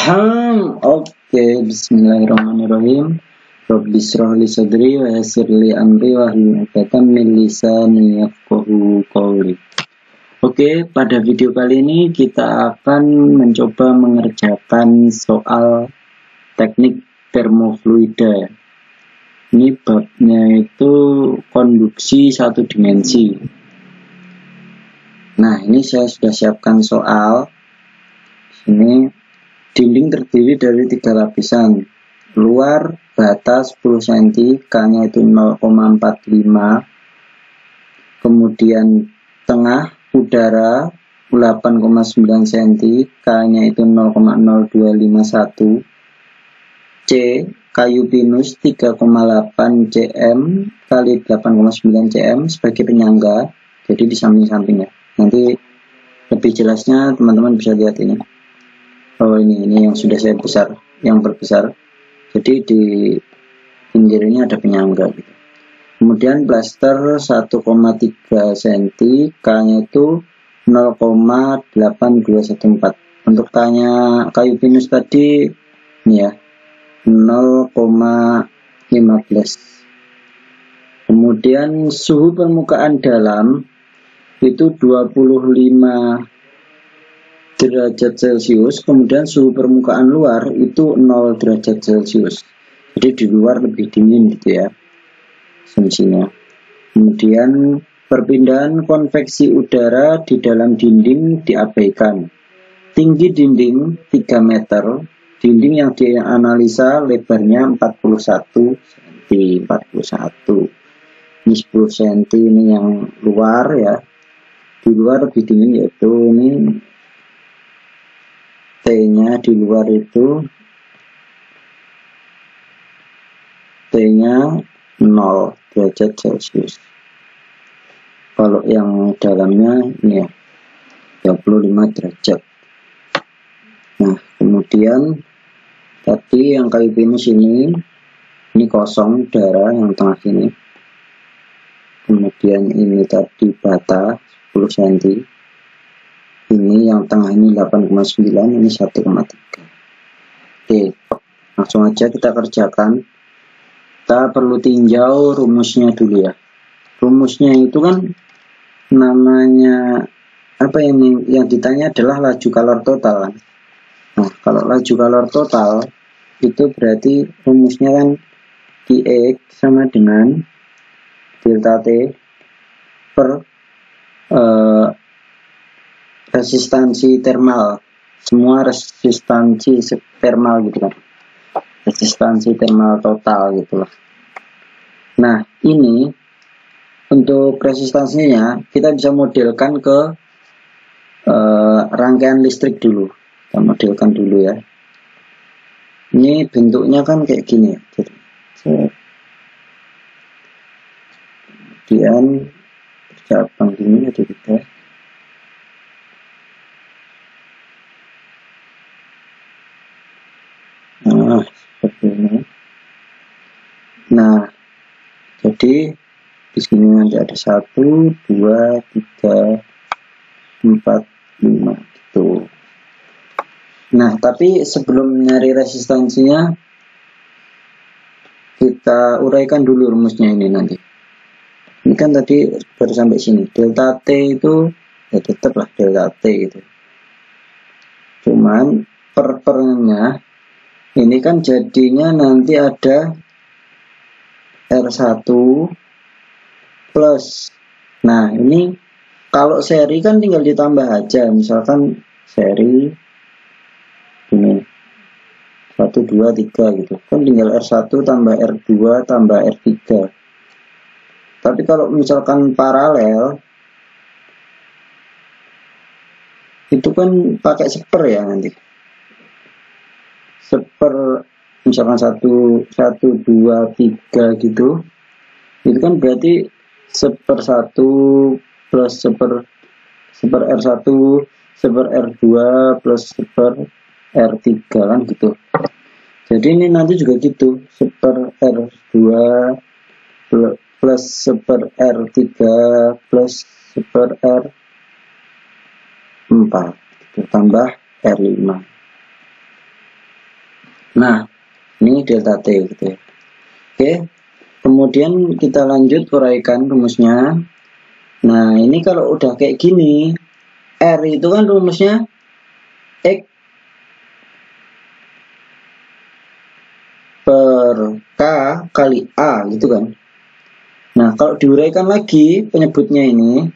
Oke, bismillahirrahmanirrahim. Rabbi shrah li sadri wa yassir li amri wahlul 'uqdatam min lisani yafqahu qawli. Oke, pada video kali ini kita akan mencoba mengerjakan soal teknik termofluida. Ini babnya itu konduksi satu dimensi. Nah, ini saya sudah siapkan soal. Ini dinding terdiri dari 3 lapisan. Luar bata 10 cm, K-nya itu 0,45. Kemudian tengah udara 8,9 cm, K-nya itu 0,0251. C, kayu pinus 3,8 cm kali 8,9 cm sebagai penyangga. Jadi di samping-sampingnya. Nanti lebih jelasnya teman-teman bisa lihat ini. Oh, ini yang sudah saya besar, yang berbesar. Jadi di pinggir ini ada penyangga gitu. Kemudian plaster 1,3 cm, K-nya itu 0,8214. Untuk K-nya kayu pinus tadi ini ya, 0,15. Kemudian suhu permukaan dalam itu 25 derajat Celcius, kemudian suhu permukaan luar itu 0 derajat Celcius. Jadi di luar lebih dingin gitu ya asumsinya. Kemudian perpindahan konveksi udara di dalam dinding diabaikan. Tinggi dinding 3 meter, dinding yang dianalisa lebarnya 41 cm, 41. Ini 10 cm ini yang luar ya. Di luar lebih dingin yaitu ini T-nya di luar itu T-nya 0 derajat Celcius. Kalau yang dalamnya ini ya 35 derajat. Nah, kemudian tadi yang kayu pinus ini kosong udara yang tengah ini. Kemudian ini tadi bata 10 cm. Ini yang tengah ini 8,9, ini 1,3. Oke, langsung aja kita kerjakan. Kita perlu tinjau rumusnya dulu ya. Rumusnya itu kan namanya apa, yang ditanya adalah laju kalor total. Nah, kalau laju kalor total itu berarti rumusnya kan Q sama dengan delta T per resistansi termal, semua resistansi termal gitu kan, resistansi termal total gitu loh. Nah, ini untuk resistansinya kita bisa modelkan ke rangkaian listrik dulu. Kita modelkan dulu ya. Ini bentuknya kan kayak gini ya. Kemudian cabang ini ada kita. Nah, seperti ini. Nah, jadi di sini nanti ada 1, 2, 3, 4, 5 gitu. Nah, tapi sebelum nyari resistansinya kita uraikan dulu rumusnya ini nanti. Ini kan tadi baru sampai sini. Delta T itu ya tetaplah delta T gitu. Cuman pernya ini kan jadinya nanti ada R1 plus. Nah, ini kalau seri kan tinggal ditambah aja. Misalkan seri ini 1, 2, 3 gitu. Kan tinggal R1 tambah R2 tambah R3. Tapi kalau misalkan paralel itu kan pakai seper ya nanti. Seper misalkan 1, 2, 3 gitu, itu kan berarti seper 1 plus seper R1 seper R2 plus seper R3 kan gitu. Jadi ini nanti juga gitu, seper R2 plus seper R3 plus seper R4 tambah R5. Nah, ini delta T gitu ya. Oke, kemudian kita lanjut uraikan rumusnya. Nah, ini kalau udah kayak gini, R itu kan rumusnya X per K kali A gitu kan. Nah, kalau diuraikan lagi penyebutnya ini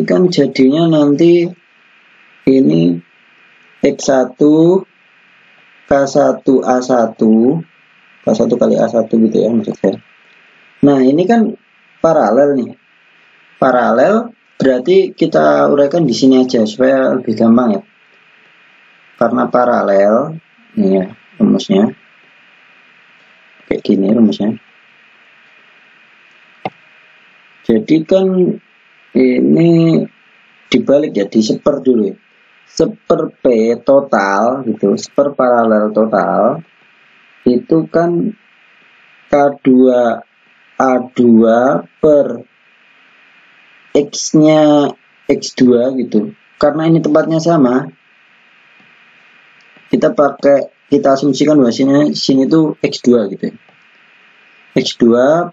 kan jadinya nanti ini X1 K1 A1 K1 kali A1 gitu ya maksud saya. Nah, ini kan paralel nih. Paralel berarti kita uraikan di sini aja supaya lebih gampang ya. Karena paralel, ini ya rumusnya. Kayak gini rumusnya. Jadi kan ini dibalik ya, di seper dulu ya. Seper P total gitu, seper paralel total itu kan K2 A2 per X-nya X2 gitu. Karena ini tempatnya sama, kita asumsikan bahwa sini tuh X2 gitu ya. X2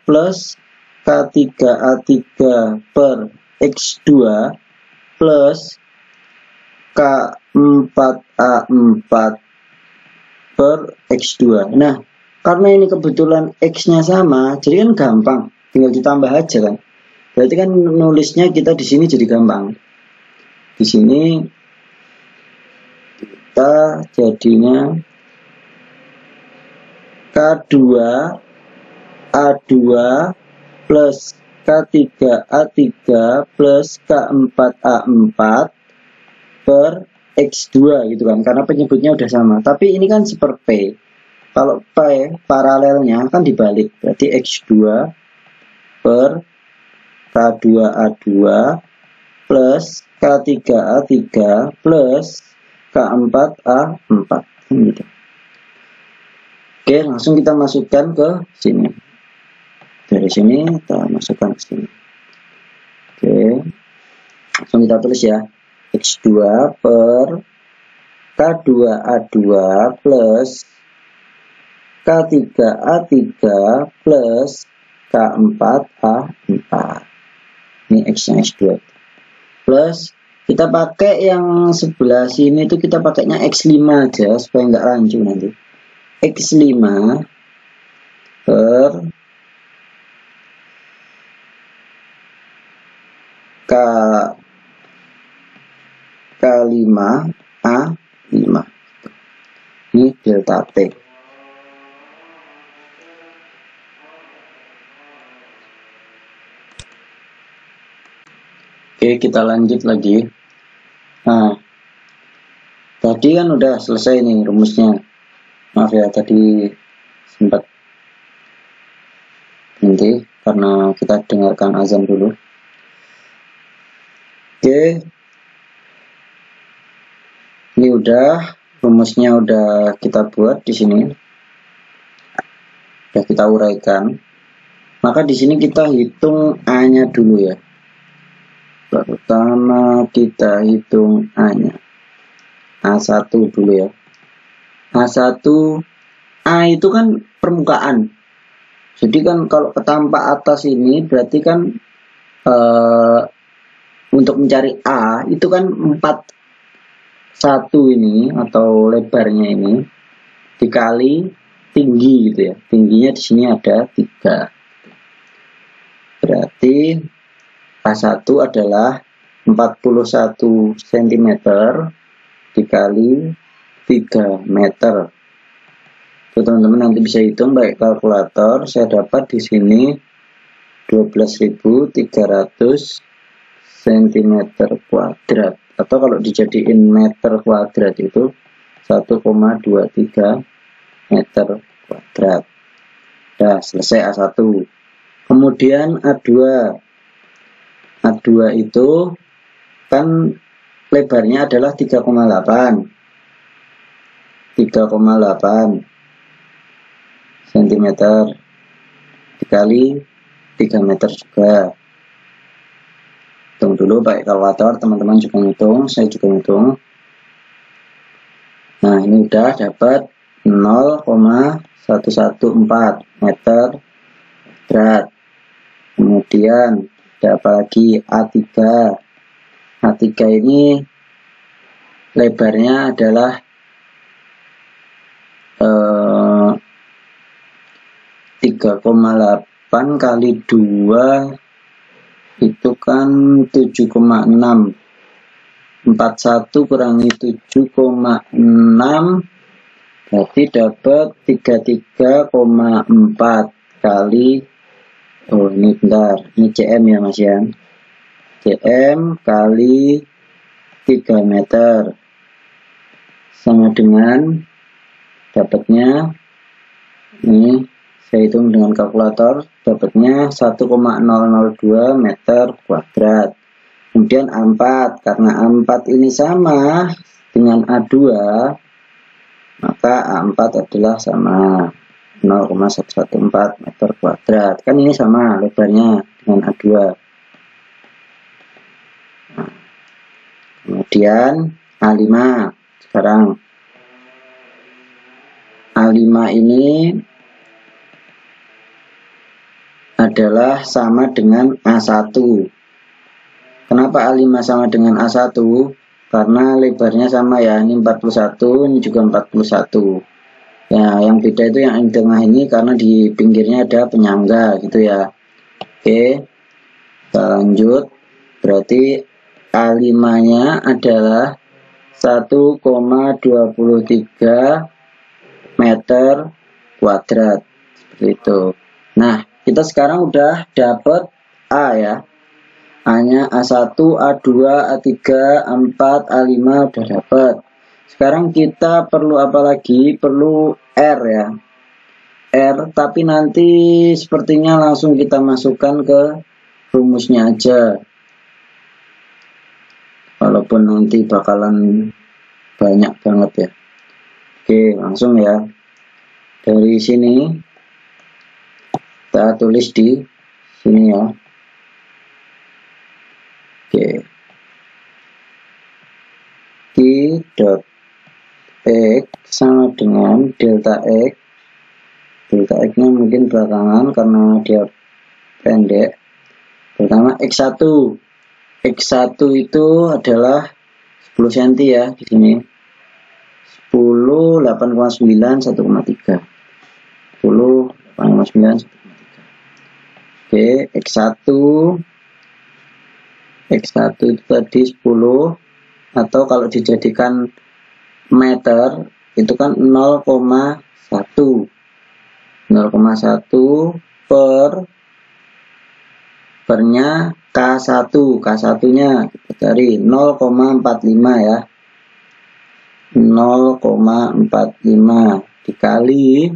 plus K3A3 per X2 plus K4A4 per X2. Nah, karena ini kebetulan X-nya sama, jadi kan gampang, tinggal ditambah aja kan. Berarti kan nulisnya kita di sini jadi gampang. Di sini kita jadinya K2 A2 plus K3A3 plus K4A4 per X2 gitu kan, karena penyebutnya udah sama. Tapi ini kan seper P. Kalau P paralelnya kan dibalik, berarti X2 per K2A2 plus K3A3 plus K4A4 gitu. Oke, langsung kita masukkan ke sini. Dari sini kita masukkan ke sini. Oke, langsung kita tulis ya. X2 per K2A2 plus K3A3 plus K4A4. Ini X-nya X2. Plus kita pakai yang sebelah sini itu kita pakainya X5 aja supaya nggak rancu nanti. X5 per K5 A5. Ini delta T. Oke, kita lanjut lagi. Nah, tadi kan udah selesai nih rumusnya. Maaf ya, tadi sempat nanti karena kita dengarkan azan dulu. Oke, ini udah rumusnya udah kita buat di sini, udah kita uraikan. Maka di sini kita hitung A-nya dulu ya. Pertama kita hitung A-nya. A1 dulu ya. A1, A itu kan permukaan. Jadi kan kalau ketampak atas ini berarti kan untuk mencari A itu kan 41 ini atau lebarnya ini dikali tinggi gitu ya. Tingginya di sini ada 3. Berarti A1 adalah 41 cm dikali 3 meter. Teman-teman nanti bisa hitung pakai kalkulator. Saya dapat di sini 12.300 cm kuadrat. Atau kalau dijadiin meter kuadrat itu 1,23 meter kuadrat. Nah, selesai A1. Kemudian A2. A2 itu kan lebarnya adalah 3,8 cm dikali 3 meter juga. Hitung dulu pakai kalkulator, teman-teman juga ngitung, saya juga ngitung. Nah, ini udah dapat 0,114 meter kuadrat. Kemudian ada apa lagi? A3. A3 ini lebarnya adalah 3,8 kali 2 itu kan 7,6. 41 kurangi 7,6 berarti dapat 33,4 kali, oh ini bentar, ini cm ya mas ya, cm kali 3 meter sama dengan, dapatnya ini saya hitung dengan kalkulator, dapatnya 1,002 meter kuadrat. Kemudian A4, karena A4 ini sama dengan A2, maka A4 adalah sama 0,114 meter kuadrat. Kan ini sama lebarnya dengan A2. Nah, kemudian A5. Sekarang A5 ini adalah sama dengan A1. Kenapa A5 sama dengan A1? Karena lebarnya sama ya, ini 41, ini juga 41. Ya, yang beda itu yang di tengah ini karena di pinggirnya ada penyangga gitu ya. Oke, kita lanjut. Berarti A5-nya adalah 1,23 meter kuadrat. Seperti itu. Nah, kita sekarang udah dapat A ya. A-nya A1, A2, A3, A4, A5 udah dapat. Sekarang kita perlu apa lagi? Perlu R ya. R, tapi nanti sepertinya langsung kita masukkan ke rumusnya aja. Walaupun nanti bakalan banyak banget ya. Oke, langsung ya. Dari sini kita tulis di sini ya. Oke. I dot X sama dengan delta X. Delta X-nya mungkin belakangan karena dia pendek. Pertama X1. X1 itu adalah 10 cm ya di sini. 10 8,9 1,3. 10 8,9 1,3. Oke, X1 itu tadi 10, atau kalau dijadikan meter itu kan 0,1 pernya K1 nya kita cari 0,45 ya, 0,45 dikali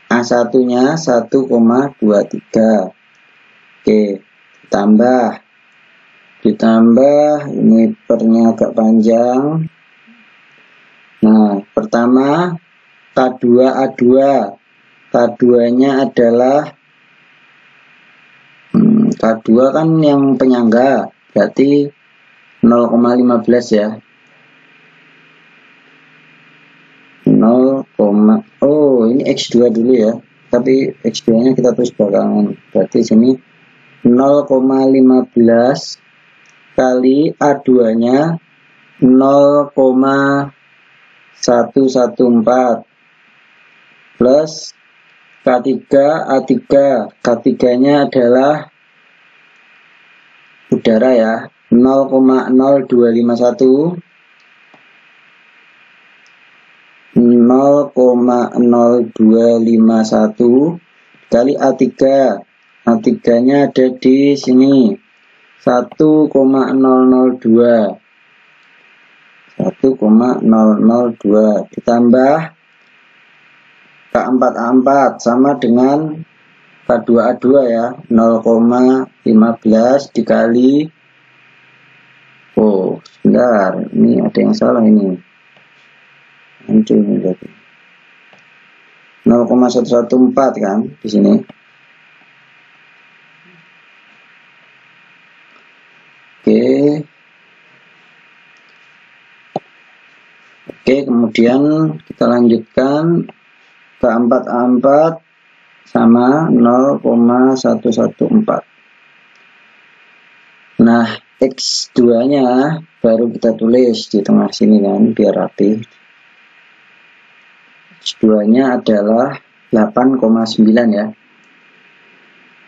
A1 nya 1,23. Oke, ditambah ini pernya agak panjang. Nah, pertama K2A2. K2-nya adalah K2 kan yang penyangga, berarti 0,15 ya. 0, oh ini X2 dulu ya. Tapi X2-nya kita tulis belakangan. Berarti sini 0,15 kali A2-nya 0,114 plus K3 A3. K3-nya adalah udara ya, 0,0251 kali A3. A3-nya ada di sini 1,002 ditambah K4A4 sama dengan K2A2 ya, 0,15 dikali, oh sebentar, ini ada yang salah ini, hancur ini berarti 0,114 kan di sini. Oke, Oke, kemudian kita lanjutkan ke 4A4 sama 0,114. Nah, X2-nya baru kita tulis di tengah sini kan, biar rapi. X2-nya adalah 8,9 ya.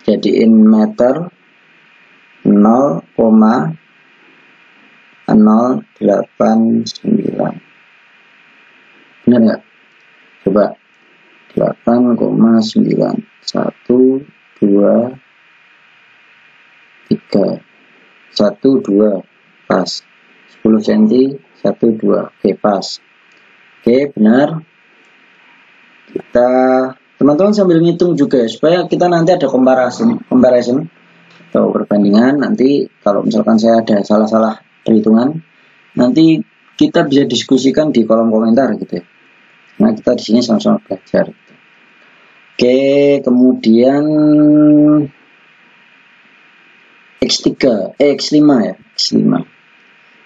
Jadiin meter 0,089. Benar nggak? Coba 8,9 1 2 3 1 2 pas 10 cm 1 2. Oke, pas. Oke, benar. Kita teman-teman sambil ngitung juga ya, supaya kita nanti ada comparison atau perbandingan. Nanti kalau misalkan saya ada salah-salah perhitungan, nanti kita bisa diskusikan di kolom komentar gitu ya. Nah, kita di sini sama-sama belajar. Oke, kemudian X5 ya.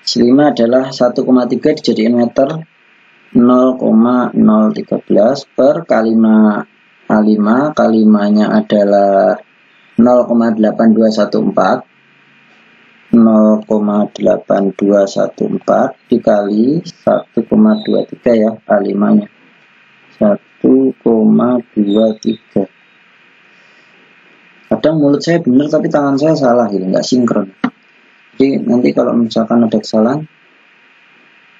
X5 adalah 1,3 dijadiin meter 0,013 per kali A5. Kali-nya adalah 0,8214 dikali 1,23 ya A5-nya. 1,23. Kadang mulut saya benar tapi tangan saya salah gitu, nggak sinkron. Jadi nanti kalau misalkan ada kesalahan,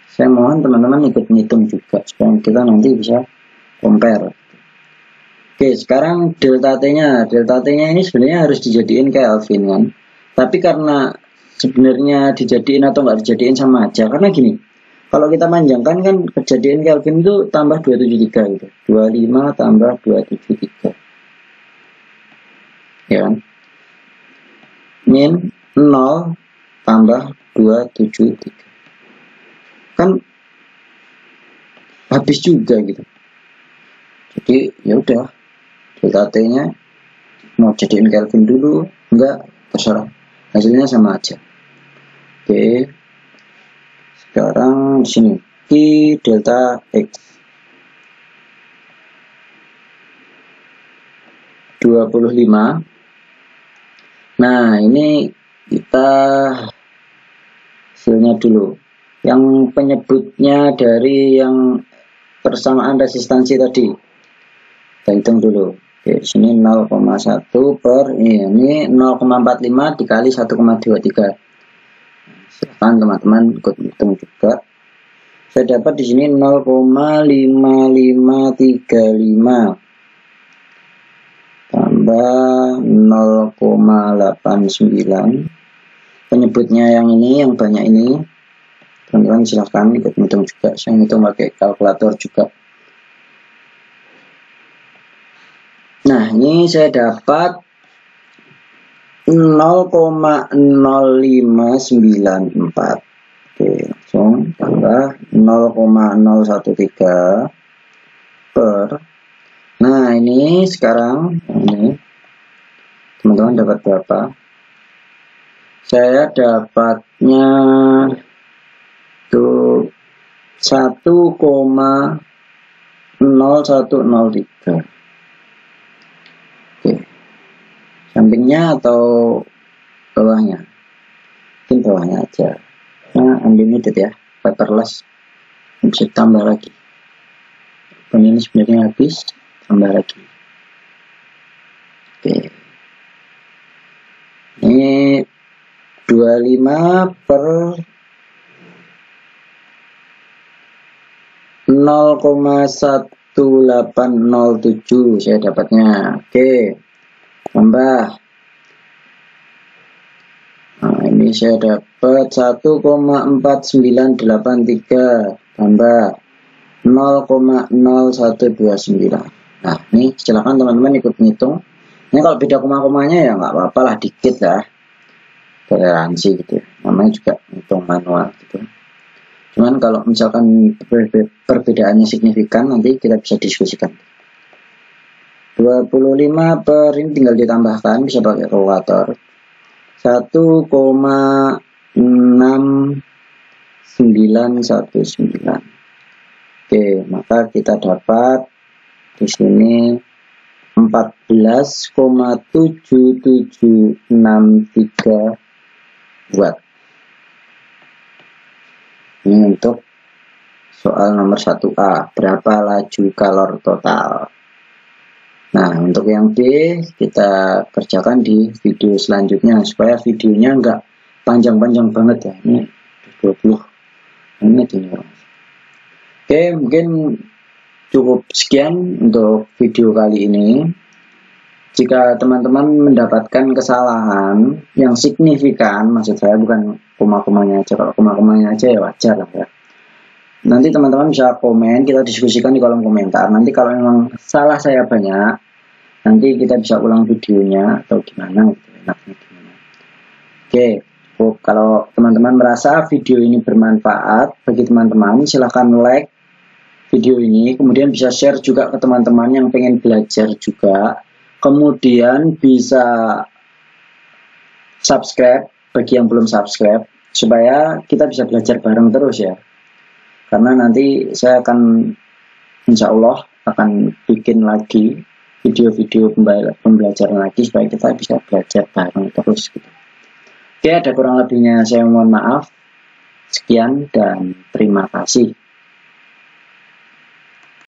saya mohon teman-teman ikut ngitung juga supaya kita nanti bisa compare. Oke, sekarang delta T-nya ini sebenarnya harus dijadiin Kelvin kan. Tapi karena sebenarnya dijadiin atau nggak dijadiin sama aja, karena gini, kalau kita panjangkan kan kejadian Kelvin itu tambah 273 gitu. 25 tambah 273. Ya kan? Min 0 tambah 273. Kan habis juga gitu. Jadi ya udah, delta T-nya mau jadiin Kelvin dulu, enggak, terserah. Hasilnya sama aja. Oke. Sekarang di sini Q delta X 25. Nah, ini kita hasilnya dulu. Yang penyebutnya dari yang persamaan resistansi tadi. Kita hitung dulu. Oke, di sini 0,1 per ini 0,45 dikali 1,23. Silahkan teman-teman ikut hitung juga. Saya dapat di sini 0,5535 tambah 0,89. Penyebutnya yang ini, yang banyak ini. Teman-teman silahkan ikut hitung juga. Saya hitung pakai kalkulator juga. Nah, ini saya dapat 0,0594. Oke, langsung tambah 0,013 per. Nah, ini sekarang ini teman-teman dapat berapa? Saya dapatnya tuh 1,0103. Oke. Sampingnya atau bawahnya? Mungkin bawahnya aja. Nah, unlimited ya, paperless. Bisa tambah lagi. Ini sebenarnya habis, tambah lagi. Oke. Ini 25 per 0,1807 saya dapatnya. Oke, tambah. Nah, ini saya dapat 1,4983 tambah 0,0129. Nah, ini silakan teman-teman ikut ngitung. Ini kalau beda koma-komanya ya nggak apa-apa lah, dikit lah, toleransi gitu. Namanya juga ngitung manual gitu. Cuman kalau misalkan perbedaannya signifikan, nanti kita bisa diskusikan. 25 per ini tinggal ditambahkan, bisa pakai kalkulator. 1,6919. Oke, maka kita dapat di sini 14,7763 watt. Ini untuk soal nomor 1A, berapa laju kalor total. Nah, untuk yang B kita kerjakan di video selanjutnya supaya videonya enggak panjang-panjang banget ya. Ini 20 menit ini. Oke, mungkin cukup sekian untuk video kali ini. Jika teman-teman mendapatkan kesalahan yang signifikan, maksud saya bukan koma-komanya aja. Kalau koma-komanya aja ya wajar lah ya. Nanti teman-teman bisa komen, kita diskusikan di kolom komentar. Nanti kalau memang salah saya banyak, nanti kita bisa ulang videonya atau gimana gitu, enaknya gimana. Oke, kalau teman-teman merasa video ini bermanfaat bagi teman-teman, silahkan like video ini, kemudian bisa share juga ke teman-teman yang pengen belajar juga, kemudian bisa subscribe bagi yang belum subscribe, supaya kita bisa belajar bareng terus ya. Karena nanti saya akan, insya Allah akan bikin lagi video-video pembelajaran lagi supaya kita bisa belajar bareng terus gitu. Oke, ada kurang lebihnya saya mohon maaf. Sekian dan terima kasih.